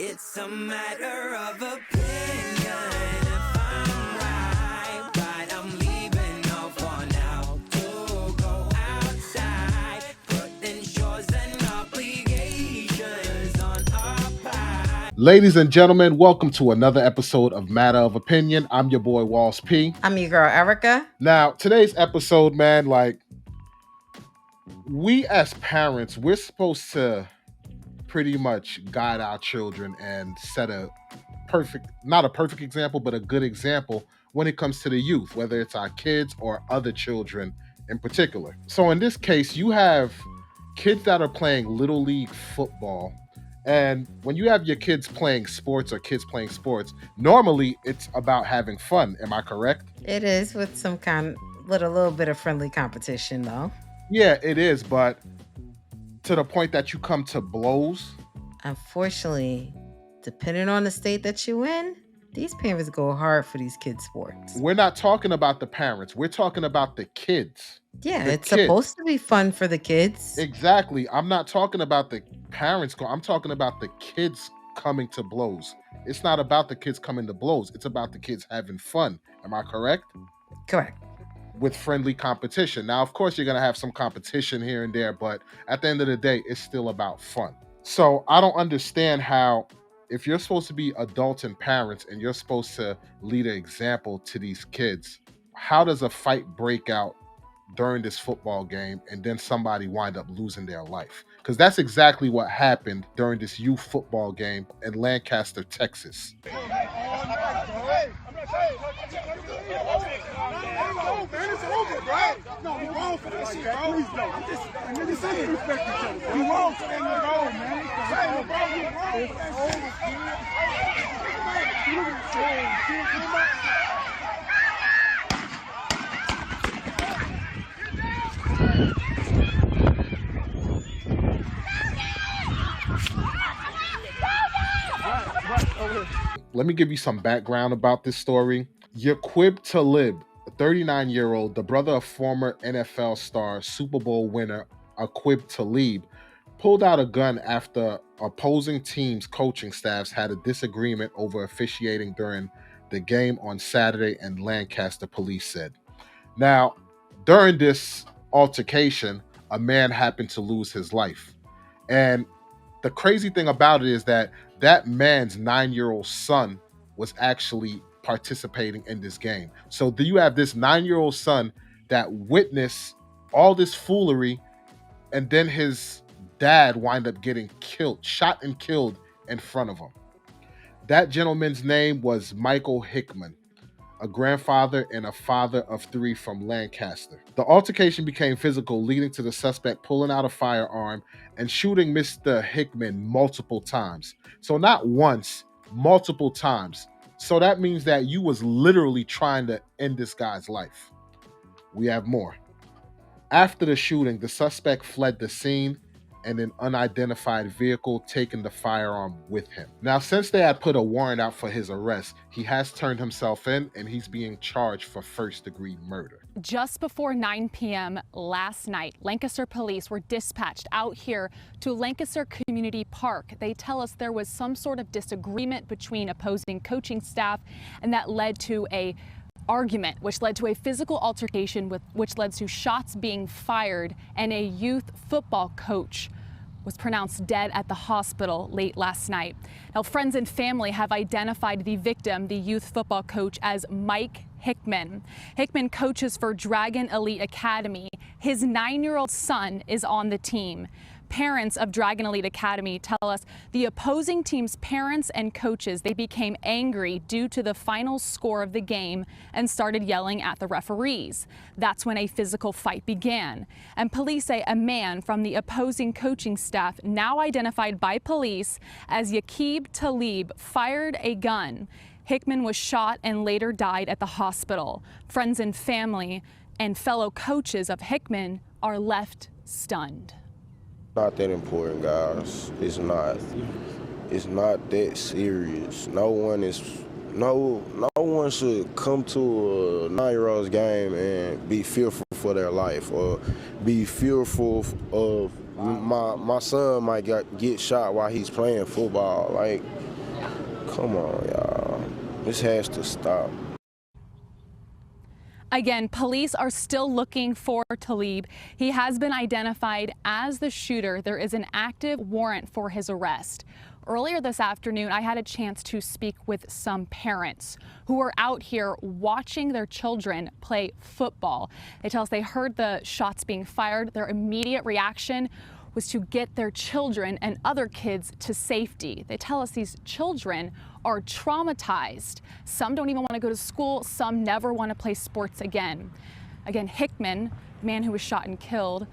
It's a matter of opinion. If I'm right, but I'm leaving no for now to go outside, putting shores and obligations on our part. Ladies and gentlemen, welcome to another episode of Matter of Opinion. I'm your boy Walls P. I'm your girl Erica. Now, today's episode, man, we as parents, we're supposed to pretty much guide our children and set not a perfect example, but a good example when it comes to the youth, whether it's our kids or other children in particular. So in this case, you have kids that are playing Little League football. And when you have your kids playing sports, normally it's about having fun. Am I correct? It is with some little bit of friendly competition, though. Yeah, it is, but to the point that you come to blows. Unfortunately, depending on the state that you in, these parents go hard for these kids' sports. We're not talking about the parents. We're talking about the kids. Yeah, it's supposed to be fun for the kids. Exactly. I'm not talking about the parents. I'm talking about the kids coming to blows. It's not about the kids coming to blows. It's about the kids having fun. Am I correct? Correct. With friendly competition. Now, of course, you're going to have some competition here and there, but at the end of the day, it's still about fun. So I don't understand how, if you're supposed to be adults and parents and you're supposed to lead an example to these kids, how does a fight break out during this football game and then somebody wind up losing their life? Because that's exactly what happened during this youth football game in Lancaster, Texas. No, you wrong for that shit, bro. Please don't. I'm just, niggas say respect each other. You wrong for that nigga, bro, man. Say, bro, you wrong for that shit. Let me give you some background about this story. Yaqub Talib, a 39-year-old, the brother of former NFL star, Super Bowl winner Aqib Talib, pulled out a gun after opposing teams' coaching staffs had a disagreement over officiating during the game on Saturday in Lancaster, police said. Now, during this altercation, a man happened to lose his life. And the crazy thing about it is that man's 9-year-old son was actually participating in this game. So do you have this 9-year-old son that witnessed all this foolery, and then his dad wind up getting shot and killed in front of him? That gentleman's name was Michael Hickmon, a grandfather and a father of 3 from Lancaster. The altercation became physical, leading to the suspect pulling out a firearm and shooting Mr. Hickmon multiple times. So not once, multiple times. So that means that you was literally trying to end this guy's life. We have more. After the shooting, the suspect fled the scene in an unidentified vehicle, taking the firearm with him. Now, since they had put a warrant out for his arrest, he has turned himself in and he's being charged for first-degree murder. Just before 9 p.m. last night, Lancaster police were dispatched out here to Lancaster Community Park. They tell us there was some sort of disagreement between opposing coaching staff, and that led to a argument, which led to a physical altercation, which led to shots being fired, and a youth football coach was pronounced dead at the hospital late last night. Now, friends and family have identified the victim, the youth football coach, as Mike Hickmon. Hickmon coaches for Dragon Elite Academy. His 9-year-old son is on the team. Parents of Dragon Elite Academy tell us the opposing team's parents and coaches, they became angry due to the final score of the game and started yelling at the referees. That's when a physical fight began. And police say a man from the opposing coaching staff, now identified by police as Yaqub Talib, fired a gun. Hickmon was shot and later died at the hospital. Friends and family and fellow coaches of Hickmon are left stunned. Not that important, guys. It's not. It's not that serious. No one should come to a 9-year-old's game and be fearful for their life or be fearful of my son might get shot while he's playing football. Like, Come on, y'all. This has to stop. Again, police are still looking for Talib. He has been identified as the shooter. There is an active warrant for his arrest. Earlier this afternoon, I had a chance to speak with some parents who were out here watching their children play football. They tell us they heard the shots being fired. Their immediate reaction was to get their children and other kids to safety. They tell us these children are traumatized. Some don't even want to go to school. Some never want to play sports again. Again, Hickmon, man who was shot and killed,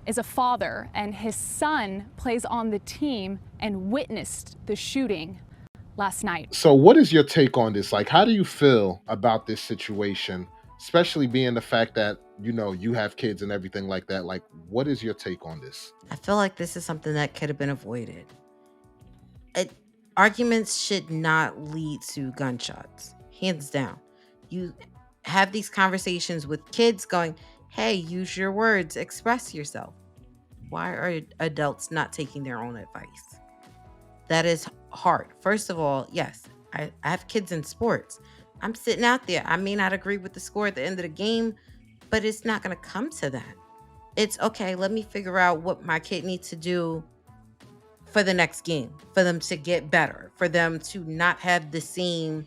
is a father, and his son plays on the team and witnessed the shooting last night. So, what is your take on this? Like, how do you feel about this situation, especially being the fact that, you have kids and everything like that? Like, what is your take on this? I feel like this is something that could have been avoided. Arguments should not lead to gunshots, hands down. You have these conversations with kids going, hey, use your words, express yourself. Why are adults not taking their own advice? That is hard. First of all, yes, I have kids in sports. I'm sitting out there. I may not agree with the score at the end of the game, but it's not going to come to that. It's okay, let me figure out what my kid needs to do for the next game, for them to get better, for them to not have the same,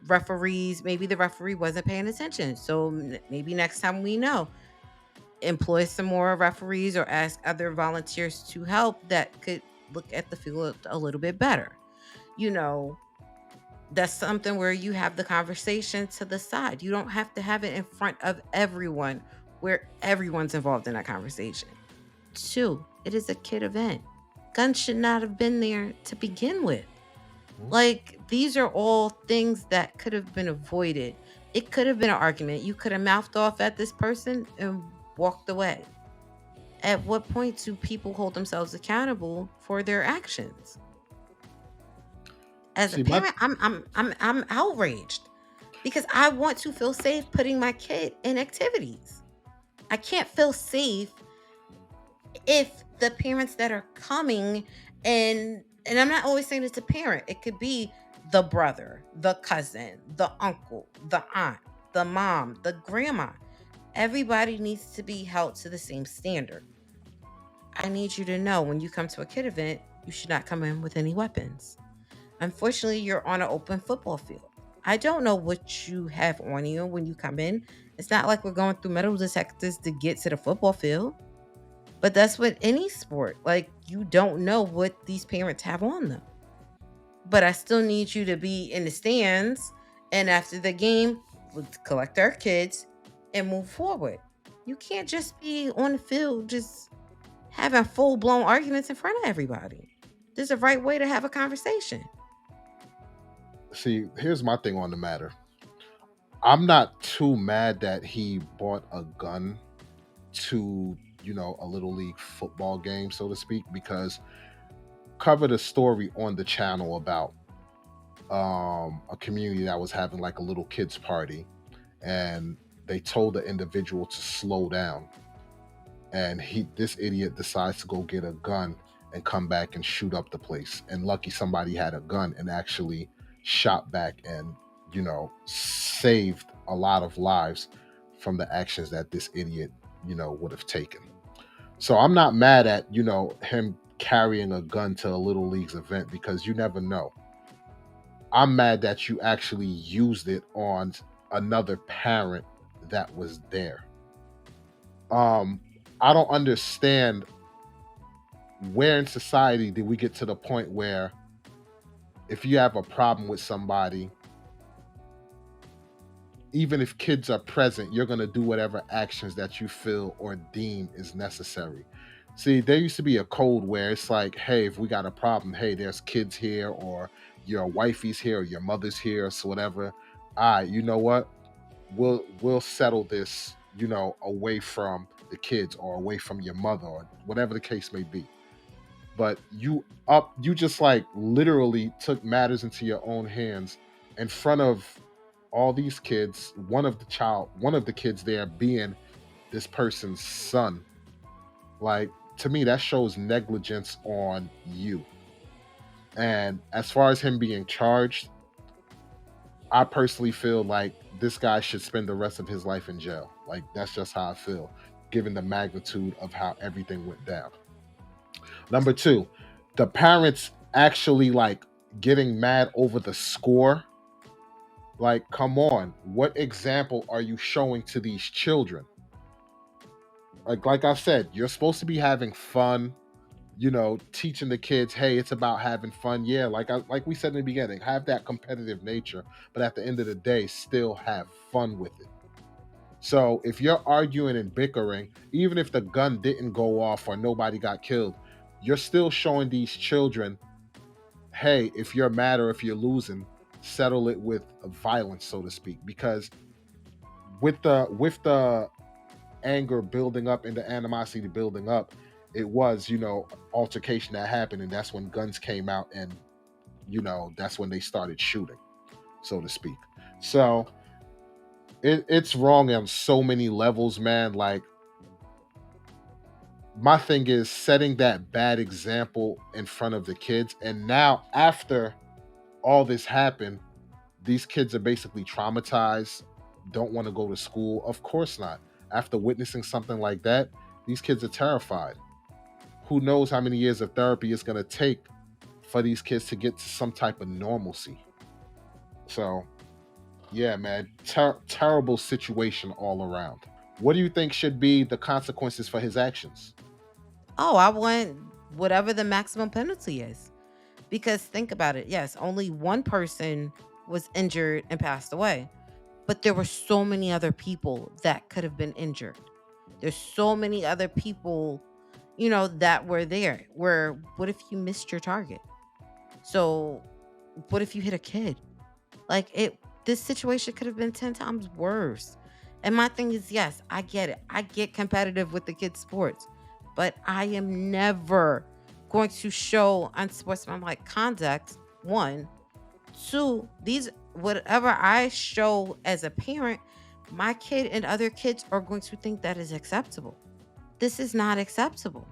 referees. Maybe the referee wasn't paying attention. So maybe next time employ some more referees or ask other volunteers to help that could look at the field a little bit better. That's something where you have the conversation to the side. You don't have to have it in front of everyone where everyone's involved in that conversation. 2, it is a kid event. Guns should not have been there to begin with. Like, these are all things that could have been avoided. It could have been an argument. You could have mouthed off at this person and walked away. At what point do people hold themselves accountable for their actions? As a parent, I'm outraged because I want to feel safe putting my kid in activities. I can't feel safe if the parents that are coming, and I'm not always saying it's a parent, it could be the brother, the cousin, the uncle, the aunt, the mom, the grandma. Everybody needs to be held to the same standard. I need you to know when you come to a kid event, you should not come in with any weapons. Unfortunately, you're on an open football field. I don't know what you have on you when you come in. It's not like we're going through metal detectors to get to the football field. But that's with any sport. Like, you don't know what these parents have on them. But I still need you to be in the stands, and after the game, we'll collect our kids and move forward. You can't just be on the field just having full-blown arguments in front of everybody. There's a right way to have a conversation. See, here's my thing on the matter. I'm not too mad that he bought a gun to, a little league football game, so to speak, because covered a story on the channel about a community that was having like a little kids party, and they told the individual to slow down, and this idiot decides to go get a gun and come back and shoot up the place. And lucky somebody had a gun and actually shot back and saved a lot of lives from the actions that this idiot would have taken. So I'm not mad at him carrying a gun to a little league's event, because you never know. I'm mad that you actually used it on another parent that was there. I don't understand, where in society did we get to the point where if you have a problem with somebody, even if kids are present, you're going to do whatever actions that you feel or deem is necessary. See, there used to be a code where it's like, hey, if we got a problem, hey, there's kids here, or your wifey's here, or your mother's here, so whatever. All right, you know what? We'll settle this, away from the kids or away from your mother, or whatever the case may be. But you just like literally took matters into your own hands in front of all these kids, one of the kids there being this person's son. Like, to me, that shows negligence on you. And as far as him being charged, I personally feel like this guy should spend the rest of his life in jail. Like, that's just how I feel, given the magnitude of how everything went down. Number two, the parents actually like getting mad over the score. Like, come on, what example are you showing to these children? Like I said, you're supposed to be having fun, teaching the kids, hey, it's about having fun. Yeah, like we said in the beginning, have that competitive nature, but at the end of the day, still have fun with it. So if you're arguing and bickering, even if the gun didn't go off or nobody got killed, you're still showing these children, hey, if you're mad or if you're losing, settle it with violence, so to speak. Because with the anger building up and the animosity building up, it was, altercation that happened, and that's when guns came out, and that's when they started shooting, so to speak. So it's wrong on so many levels, man. Like, my thing is setting that bad example in front of the kids, and now after all this happened, these kids are basically traumatized, don't want to go to school. Of course not. After witnessing something like that, these kids are terrified. Who knows how many years of therapy it's going to take for these kids to get to some type of normalcy. So, yeah, man, terrible situation all around. What do you think should be the consequences for his actions? Oh, I want whatever the maximum penalty is. Because think about it. Yes, only one person was injured and passed away, but there were so many other people that could have been injured. There's so many other people, that were there. Where what if you missed your target? So what if you hit a kid? Like, this situation could have been 10 times worse. And my thing is, yes, I get it. I get competitive with the kids' sports, but I am never going to show unsportsmanlike conduct. One, two, these whatever I show as a parent, my kid and other kids are going to think that is acceptable. This is not acceptable.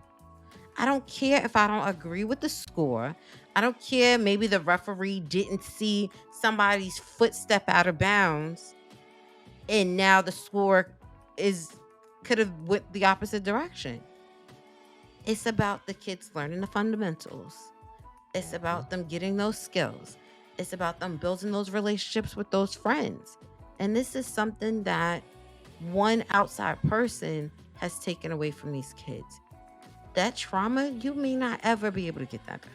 I don't care if I don't agree with the score. I don't care. Maybe the referee didn't see somebody's footstep out of bounds, and now the score is could have went the opposite direction. It's about the kids learning the fundamentals. It's Mhm. about them getting those skills. It's about them building those relationships with those friends. And this is something that one outside person has taken away from these kids. That trauma, you may not ever be able to get that back.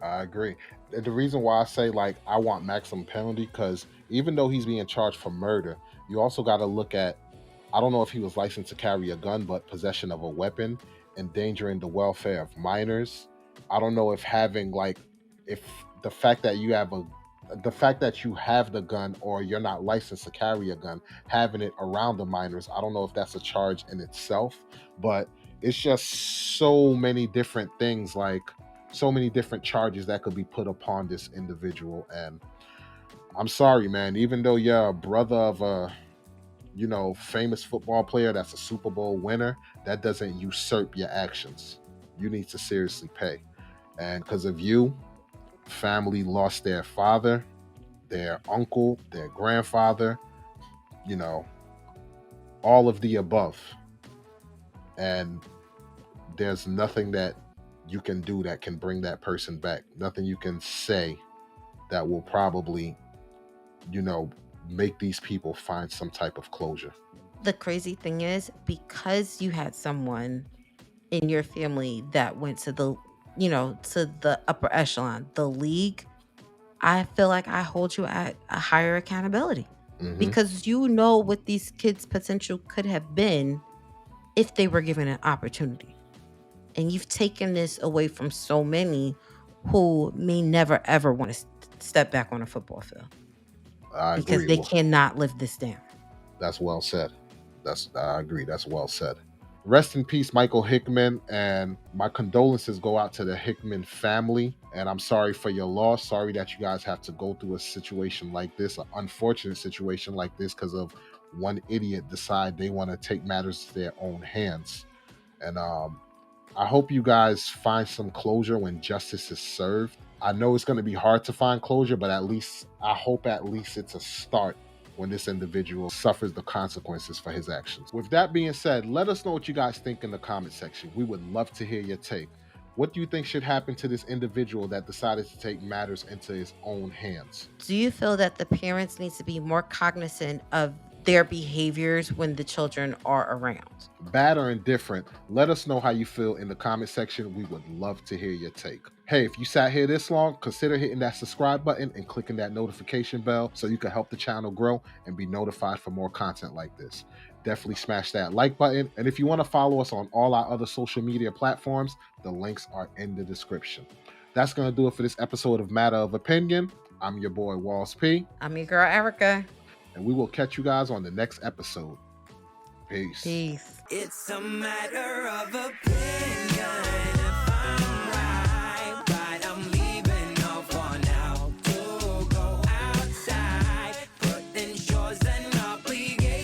I agree. And the reason why I say like I want maximum penalty, because even though he's being charged for murder, you also got to look at, I don't know if he was licensed to carry a gun, but possession of a weapon, endangering the welfare of minors. I don't know if having like, if the fact that you have a the fact that you have the gun or you're not licensed to carry a gun, having it around the minors, I don't know if that's a charge in itself, but it's just so many different things, like so many different charges that could be put upon this individual. And I'm sorry, man, even though you're a brother of a famous football player that's a Super Bowl winner, that doesn't usurp your actions. You need to seriously pay. And because of you, family lost their father, their uncle, their grandfather, you know, all of the above. And there's nothing that you can do that can bring that person back. Nothing you can say that will probably, you know, make these people find some type of closure. The crazy thing is, because you had someone in your family that went to the upper echelon, the league, I feel like I hold you at a higher accountability, Hmm. because you know what these kids' potential could have been if they were given an opportunity. And you've taken this away from so many who may never ever want to step back on a football field I because agree. they Well, cannot live this down. that's well said. I agree. That's well said. Rest in peace, Michael Hickman, and my condolences go out to the Hickman family. And I'm sorry for your loss. Sorry that you guys have to go through a situation like this, an unfortunate situation like this, because of one idiot decide they want to take matters to their own hands. And I hope you guys find some closure when justice is served. I know it's going to be hard to find closure, but I hope at least it's a start when this individual suffers the consequences for his actions. With that being said, let us know what you guys think in the comment section. We would love to hear your take. What do you think should happen to this individual that decided to take matters into his own hands? Do you feel that the parents need to be more cognizant of their behaviors when the children are around? Bad or indifferent, let us know how you feel in the comment section. We would love to hear your take. Hey, if you sat here this long, consider hitting that subscribe button and clicking that notification bell so you can help the channel grow and be notified for more content like this. Definitely smash that like button. And if you want to follow us on all our other social media platforms, the links are in the description. That's going to do it for this episode of Matter of Opinion. I'm your boy, Walls P. I'm your girl, Erica. And we will catch you guys on the next episode. Peace. Peace. It's a matter of opinion.